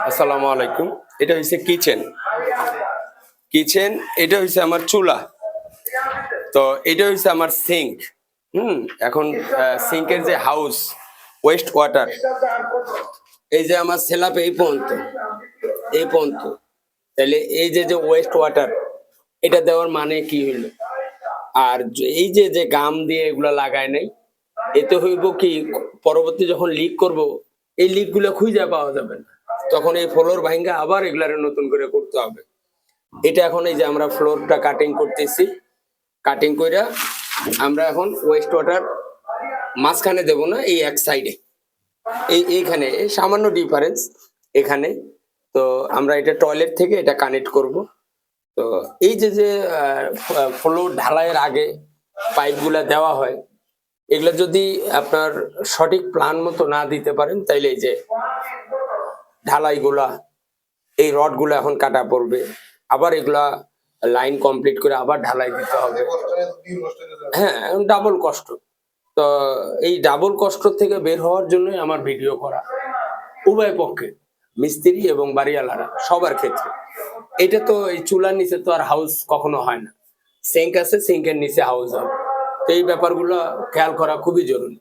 আসসালামু আলাইকুম। এটা হইছে কিচেন। কিচেন এটা হইছে আমার চুলা। তো এটা হইছে আমার সিঙ্ক। হুম? এখন সিঙ্কের যে হাউস, ওয়েস্ট ওয়াটার, এই যে আমার সেলাপ এই পর্যন্ত। তাইলে এই যে ওয়েস্ট ওয়াটার, এটা দেওয়ার মানে কি হইল? আর এই যে গাম দিয়ে এগুলা লাগায় নাই, এতে হইব কি পরবর্তী যখন লিক করব, এই লিক গুলা খুঁজে পাওয়া যাবে না। তখন এই ফ্লোর ভাঙ্গা আবার এগুলারে নতুন করে করতে হবে। এটা এখন এই যে আমরা ফ্লোরটা কাটিং করতেছি, কাটিং কইরা আমরা এখন ওয়েস্ট ওয়াটার মাঝখানে দেব না, এই এক সাইডে, এইখানে এই সামান্য ডিফারেন্স এখানে। তো আমরা এটা টয়লেট থেকে এটা কানেক্ট করব। তো এই যে ফ্লোর ঢালাইয়ের আগে পাইপগুলা দেওয়া হয়, এগুলা যদি আপনার সঠিক প্ল্যান মতো না দিতে পারেন, তাইলে এই যে ঢালাইগুলা, এই রডগুলো এখন কাটা পড়বে, আবার এগুলা লাইন কমপ্লিট করে আবার ঢালাই দিতে হবে। হ্যাঁ, ডাবল কষ্ট। তো এই ডাবল কষ্ট থেকে বের হওয়ার জন্যই আমার ভিডিও করা, উভয় পক্ষে, মিস্ত্রি এবং বাড়িওয়ালারা সবার ক্ষেত্রে। এটা তো এই চুলার নিচে তো আর হাউস কখনো হয় না। সিঙ্ক আছে, সিঙ্কের নিচে হাউস হবে। তো এই ব্যাপারগুলো খেয়াল করা খুবই জরুরি।